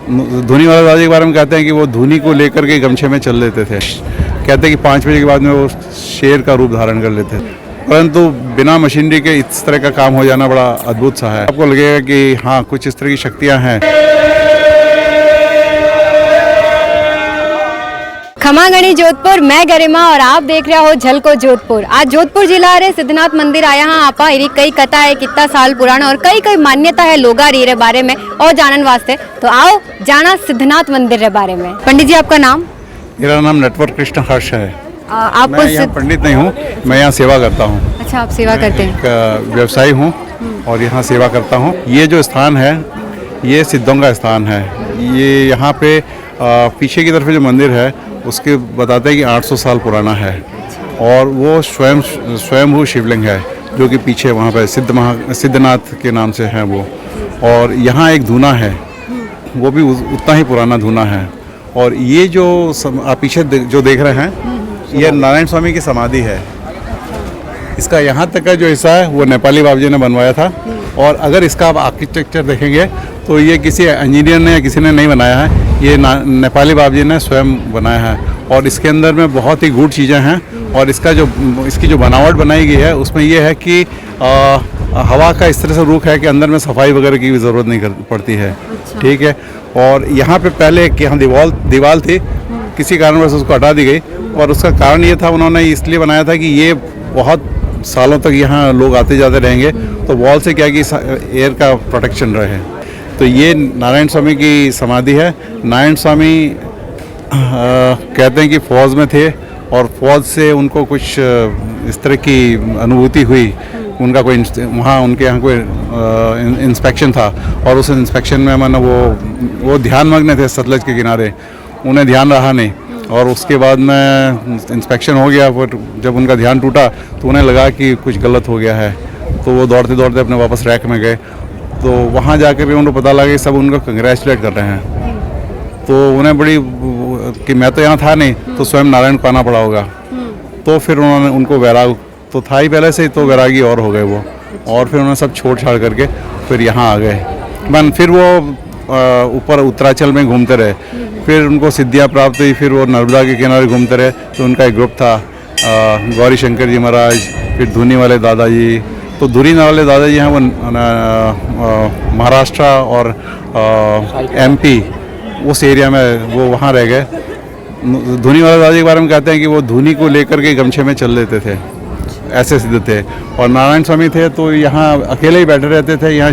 धोनी वाले दादा के बारे में कहते हैं कि वो धोनी को लेकर के गमछे में चल लेते थे। कहते हैं कि 5 बजे के बाद में वो शेर का रूप धारण कर लेते थे। परंतु बिना मशीनरी के इस तरह का काम हो जाना बड़ा अद्भुत सा है। आपको लगेगा कि हाँ, कुछ इस तरह की शक्तियाँ हैं। खमागणी जोधपुर, मैं गरिमा और आप देख रहे हो झलको जोधपुर। आज जोधपुर जिला रे सिद्धनाथ मंदिर आया हाँ आपा इरी कई कथा है कितना साल पुराना और कई कई मान्यता है लोगा रे बारे में और जानन वास्ते। तो आओ जाना सिद्धनाथ मंदिर रे बारे में। पंडित जी आपका नाम? मेरा नाम नटवर कृष्ण हर्ष है। आपको मैं यहाँ पंडित नहीं हूँ, मैं यहाँ सेवा करता हूँ। अच्छा, आप सेवा करते हैं? एक व्यवसायी हूँ और यहाँ सेवा करता हूँ। ये जो स्थान है ये सिद्धों का स्थान है। ये यहाँ पे पीछे की तरफ जो मंदिर है उसके बताते हैं कि 800 साल पुराना है और वो स्वयंभू शिवलिंग है जो कि पीछे वहाँ पे सिद्धनाथ के नाम से है वो। और यहाँ एक धूना है, वो भी उतना ही पुराना धूना है। और ये जो आप पीछे जो देख रहे हैं ये नारायण स्वामी की समाधि है। इसका यहाँ तक का जो हिस्सा है वो नेपाली बाबू जी ने बनवाया था। और अगर इसका आप आर्किटेक्चर देखेंगे तो ये किसी इंजीनियर ने या किसी ने नहीं बनाया है, ये नेपाली बाबू जी ने स्वयं बनाया है। और इसके अंदर में बहुत ही गूढ़ चीज़ें हैं। और इसकी जो बनावट बनाई गई है उसमें ये है कि हवा का इस तरह से रुख है कि अंदर में सफाई वगैरह की भी ज़रूरत नहीं पड़ती है। अच्छा। ठीक है। और यहाँ पे पहले एक यहाँ दीवार थी, किसी कारणवश उसको हटा दी गई। और उसका कारण ये था, उन्होंने इसलिए बनाया था कि ये बहुत सालों तक यहाँ लोग आते जाते रहेंगे तो वॉल से क्या कि एयर का प्रोटेक्शन रहे। तो ये नारायण स्वामी की समाधि है। नारायण स्वामी कहते हैं कि फौज में थे और फौज से उनको कुछ इस तरह की अनुभूति हुई। उनका कोई वहाँ उनके यहाँ कोई इंस्पेक्शन था और उस इंस्पेक्शन में मैंने वो ध्यानमग्न थे सतलज के किनारे, उन्हें ध्यान रहा नहीं। और उसके बाद में इंस्पेक्शन हो गया, पर जब उनका ध्यान टूटा तो उन्हें लगा कि कुछ गलत हो गया है। तो वो दौड़ते दौड़ते अपने वापस रैक में गए। तो वहाँ जाकर भी उनको पता लगा कि सब उनको कंग्रेचुलेट कर रहे हैं। तो उन्हें बड़ी कि मैं तो यहाँ था नहीं, तो स्वयं नारायण को आना पड़ा होगा। तो फिर उन्होंने उनको वैराग तो था ही पहले से, तो वैरागी और हो गए वो। और फिर उन्होंने सब छोड़ छाड़ करके फिर यहाँ आ गए। फिर वो ऊपर उत्तरांचल में घूमते रहे, फिर उनको सिद्धियाँ प्राप्त हुई। फिर वो नर्मदा के किनारे घूमते रहे। तो उनका एक ग्रुप था, गौरी शंकर जी महाराज, फिर धूनी वाले दादाजी। तो धूनी वाले दादाजी हैं वो महाराष्ट्र और MP उस एरिया में वो वहाँ रह गए। धूनी वाले दादाजी के बारे में कहते हैं कि वो धूनी को लेकर के गमछे में चल लेते थे, ऐसे सिद्ध थे। और नारायण स्वामी थे तो यहाँ अकेले ही बैठे रहते थे। यहाँ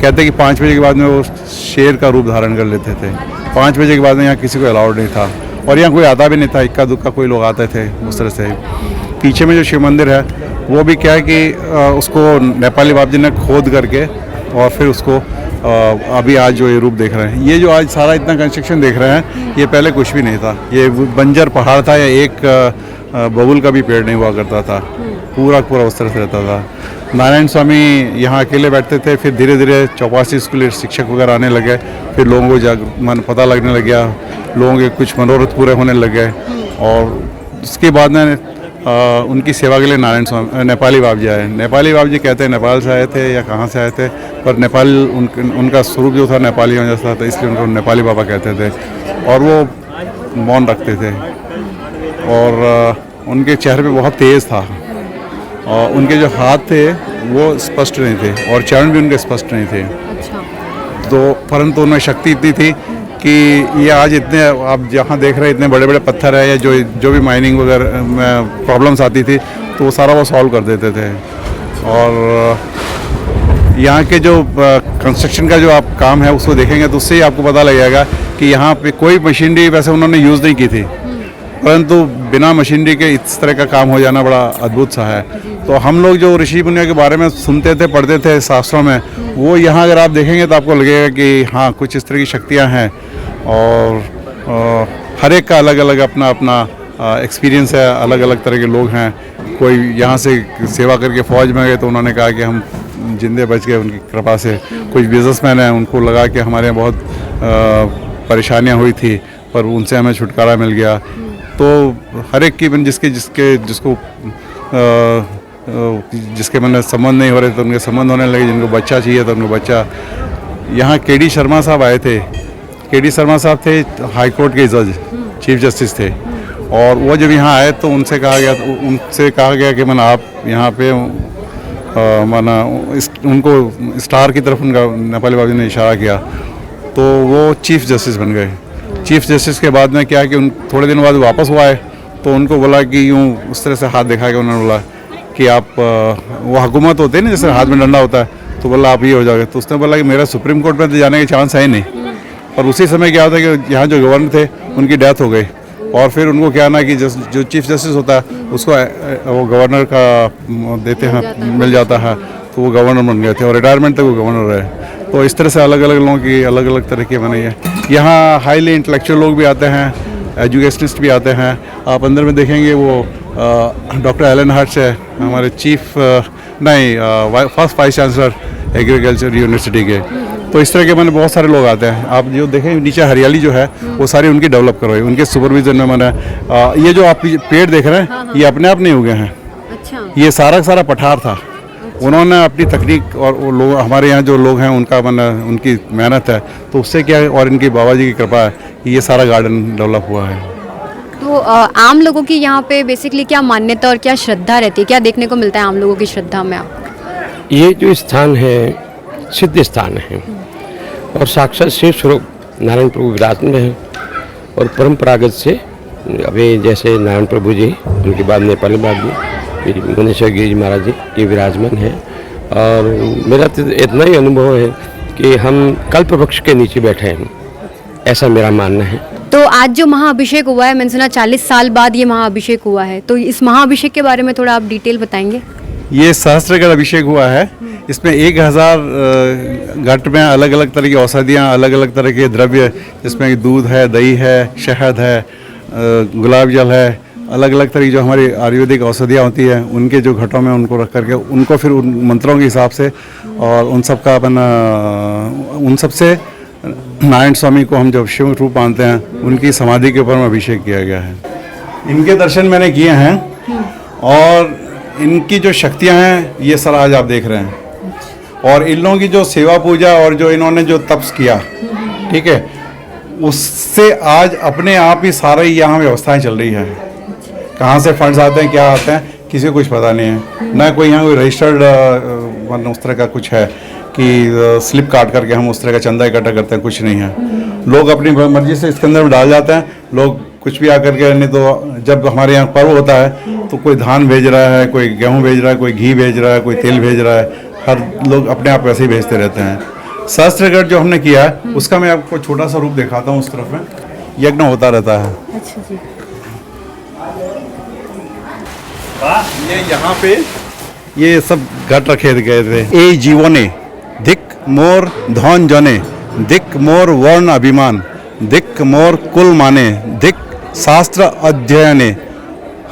कहते हैं कि 5 बजे के बाद में वो शेर का रूप धारण कर लेते थे। 5 बजे के बाद में यहाँ किसी को अलाउड नहीं था और यहाँ कोई आता भी नहीं था, इक्का दुक्का कोई लोग आते थे उस तरह से। पीछे में जो शिव मंदिर है वो भी क्या है कि उसको नेपाली बाबू जी ने खोद करके और फिर उसको अभी आज जो ये रूप देख रहे हैं, ये जो आज सारा इतना कंस्ट्रक्शन देख रहे हैं, ये पहले कुछ भी नहीं था। ये बंजर पहाड़ था या एक बबुल का भी पेड़ नहीं हुआ करता था, पूरा उस तरह से रहता था। नारायण स्वामी यहाँ अकेले बैठते थे। फिर धीरे धीरे 84 स्कूल शिक्षक वगैरह आने लगे। फिर लोगों को पता लगने लग गया, लोगों के कुछ मनोरथ पूरे होने लग गए। और उसके बाद में उनकी सेवा के लिए नारायण स्वामी नेपाली बाबू जी आए। नेपाली बाबू जी कहते हैं नेपाल से आए थे या कहाँ से आए थे, पर नेपाल उनका स्वरूप जो था नेपालियों जैसा था, इसलिए उनको नेपाली बाबा कहते थे। और वो मौन रखते थे और उनके चेहरे पे बहुत तेज़ था। और उनके जो हाथ थे वो स्पष्ट नहीं थे और चरण भी उनके स्पष्ट नहीं थे। अच्छा। तो परंतु उनमें शक्ति इतनी थी कि ये आज इतने आप जहाँ देख रहे हैं इतने बड़े बड़े पत्थर है या जो भी माइनिंग वगैरह में प्रॉब्लम्स आती थी तो वो सारा वो सॉल्व कर देते थे। और यहाँ के जो कंस्ट्रक्शन का जो आप काम है उसको देखेंगे तो उससे ही आपको पता लग जाएगा कि यहाँ पे कोई मशीनरी वैसे उन्होंने यूज़ नहीं की थी, परंतु बिना मशीनरी के इस तरह का काम हो जाना बड़ा अद्भुत सा है। तो हम लोग जो ऋषि मुनियों के बारे में सुनते थे, पढ़ते थे शास्त्रों में, वो यहाँ अगर आप देखेंगे तो आपको लगेगा कि हाँ, कुछ इस तरह की शक्तियाँ हैं। और हर एक का अलग अलग अपना अपना एक्सपीरियंस है, अलग अलग तरह के लोग हैं। कोई यहाँ से सेवा करके फ़ौज में गए तो उन्होंने कहा कि हम जिंदे बच गए उनकी कृपा से। कुछ बिजनेसमैन हैं, उनको लगा कि हमारे यहाँ बहुत परेशानियाँ हुई थी पर उनसे हमें छुटकारा मिल गया। तो हर एक की जिसके मैंने संबंध नहीं हो रहे तो उनके संबंध होने लगे, जिनको बच्चा चाहिए तो उनको बच्चा। यहाँ KD शर्मा साहब आए थे। के.डी. शर्मा साहब थे हाई कोर्ट के जज, चीफ जस्टिस थे, और वो जब यहाँ आए तो उनसे कहा गया कि मैंने आप यहाँ पे माना उनको स्टार की तरफ उनका नेपाली बाबू ने इशारा किया, तो वो चीफ जस्टिस बन गए। चीफ जस्टिस के बाद में क्या कि उन थोड़े दिन बाद वापस हुआ है, तो उनको बोला कि यूँ उस तरह से हाथ दिखा के उन्होंने बोला कि आप वो हुकूमत होते हैं ना जैसे हाथ में डंडा होता है, तो बोला आप ये हो जाओगे। तो उसने बोला कि मेरा सुप्रीम कोर्ट में तो जाने के चांस है नहीं। और उसी समय क्या होता है कि यहाँ जो गवर्नर थे उनकी डेथ हो गई, और फिर उनको क्या ना कि जो चीफ जस्टिस होता है उसको वो गवर्नर का देते हैं, मिल जाता है, तो वो गवर्नर बन गए थे और रिटायरमेंट तक वो गवर्नर रहे। तो इस तरह से अलग अलग लोगों की अलग अलग तरह की बनाई है। यहाँ हाईली इंटेलेक्चुअल लोग भी आते हैं, एजुकेशनिस्ट भी आते हैं। आप अंदर में देखेंगे वो डॉक्टर एलन हर्ट्स है हमारे first vice chancellor agriculture university के। तो इस तरह के मैंने बहुत सारे लोग आते हैं। आप जो देखें नीचे हरियाली जो है वो सारी उनकी डेवलप करवाई, उनके सुपरविजन में मैंने ये जो आप पेड़ देख रहे हैं ये अपने आप नहीं उगे हैं। अच्छा। ये सारा का सारा पठार था। उन्होंने अपनी तकनीक और वो लोग हमारे यहाँ जो लोग हैं उनका मैंने उनकी मेहनत है, तो उससे क्या है और इनकी बाबा जी की कृपा है कि ये सारा गार्डन डेवलप हुआ है। तो आम लोगों की यहाँ पे बेसिकली क्या मान्यता और क्या श्रद्धा रहती है, क्या देखने को मिलता है आम लोगों की श्रद्धा में आपको? ये जो स्थान है सिद्ध स्थान है और साक्षात शिव स्वरूप नारायण प्रभु विराजमान है। और परंपरागत से अभी जैसे नारायण प्रभु जी, उनके बाद नेपाली बाबू मुनेश्वर गिरी जी महाराज जी ये विराजमान है। और मेरा तो इतना ही अनुभव है कि हम कल्प वृक्ष के नीचे बैठे हैं, ऐसा मेरा मानना है। तो आज जो महाअभिषेक हुआ है, मैंने सुना 40 साल बाद ये महाअभिषेक हुआ है, तो इस महाअभिषेक के बारे में थोड़ा आप डिटेल बताएंगे? ये सहस्त्रगढ़ अभिषेक हुआ है। इसमें 1000 घट में अलग अलग तरह की औषधियाँ, अलग अलग तरह के द्रव्य, जिसमें दूध है, दही है, शहद है, गुलाब जल है, अलग अलग तरह की जो हमारी आयुर्वेदिक औषधियाँ होती हैं उनके जो घटों में उनको रख करके उनको फिर उन मंत्रों के हिसाब से और उन सब का अपन उन सब से नारायण स्वामी को हम जब शिव रूप मानते हैं उनकी समाधि के ऊपर में अभिषेक किया गया है। इनके दर्शन मैंने किए हैं और इनकी जो शक्तियाँ हैं ये सर आज आप देख रहे हैं। और इन लोगों की जो सेवा पूजा और जो इन्होंने जो तपस किया, ठीक है, उससे आज अपने आप ही सारी यहाँ व्यवस्थाएं चल रही है। कहाँ से फंड्स आते हैं, क्या आते हैं, किसी को कुछ पता नहीं है। ना कोई यहाँ कोई रजिस्टर्ड उस तरह का कुछ है कि स्लिप काट करके हम उस तरह का चंदा इकट्ठा करते हैं, कुछ नहीं है। लोग अपनी मर्जी से इसके अंदर डाल जाते हैं। लोग कुछ भी आकर के, नहीं तो जब हमारे यहाँ पर्व होता है तो कोई धान भेज रहा है, कोई गेहूँ भेज रहा है, कोई घी भेज रहा है, कोई तेल भेज रहा है, हर लोग अपने आप वैसे ही भेजते रहते हैं। सहस्त्रगढ़ जो हमने किया है उसका मैं आपको छोटा सा रूप दिखाता हूँ। उस तरफ में यज्ञ होता रहता है। अच्छा जी। ये यहाँ पे ये सब घट रखे गए थे। ए जीवने धिक मोर धन जने, धिक मोर वर्ण अभिमान, धिक मोर कुल माने, धिक शास्त्र अध्ययने,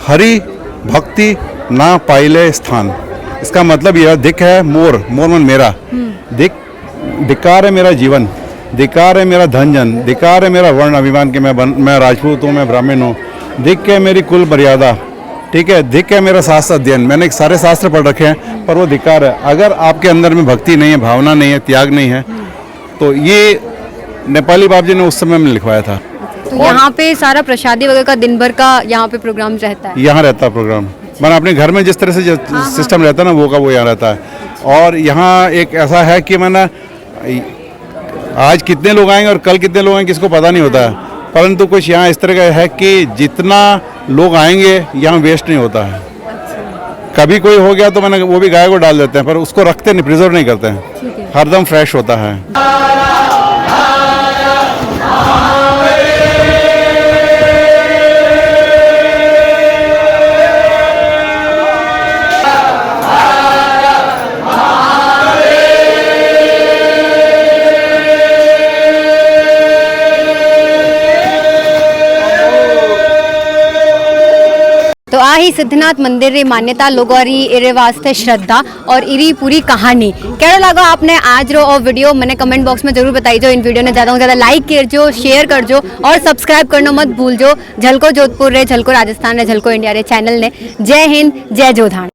हरि भक्ति ना पाइले स्थान। इसका मतलब यह धिक है मोर, मोर मन मेरा, धिक्कार है मेरा जीवन, धिक्कार है मेरा धन जन, धिक्कार है मेरा वर्ण अभिमान कि मैं राजपूत हूँ, मैं ब्राह्मण हूँ, धिक है मेरी कुल मर्यादा, ठीक है, धिक है मेरा शास्त्र अध्ययन। मैंने सारे शास्त्र पढ़ रखे हैं पर वो धिक्कार है। अगर आपके अंदर में भक्ति नहीं है, भावना नहीं है, त्याग नहीं है, तो ये नेपाली बाबू जी ने उस समय में लिखवाया था। तो यहाँ पे सारा प्रसादी वगैरह का दिन भर का यहाँ पे प्रोग्राम रहता है? यहाँ रहता है प्रोग्राम। मैंने अपने घर में जिस तरह से सिस्टम रहता है ना, वो का वो यहाँ रहता है। और यहाँ एक ऐसा है कि मैंने आज कितने लोग आएंगे और कल कितने लोग आएंगे किसको पता नहीं होता है, परंतु कुछ यहाँ इस तरह का है कि जितना लोग आएंगे यहाँ वेस्ट नहीं होता है। कभी कोई हो गया तो मैंने वो भी गाय को डाल देते हैं, पर उसको रखते नहीं, प्रिजर्व नहीं करते हैं, हरदम फ्रेश होता है। तो आ ही सिद्धनाथ मंदिर री मान्यता लोगों री इरे वास्ते श्रद्धा और इरी पूरी कहानी कैसा लगा आपने आज रो और वीडियो मैंने कमेंट बॉक्स में जरूर बताई जो। इन वीडियो ने ज़्यादा से ज़्यादा लाइक कर जो, शेयर कर जो और सब्सक्राइब करना मत भूल जो। झलको जोधपुर रे, झलको राजस्थान रे, झलको इंडिया रे चैनल ने। जय हिंद, जय जोधान।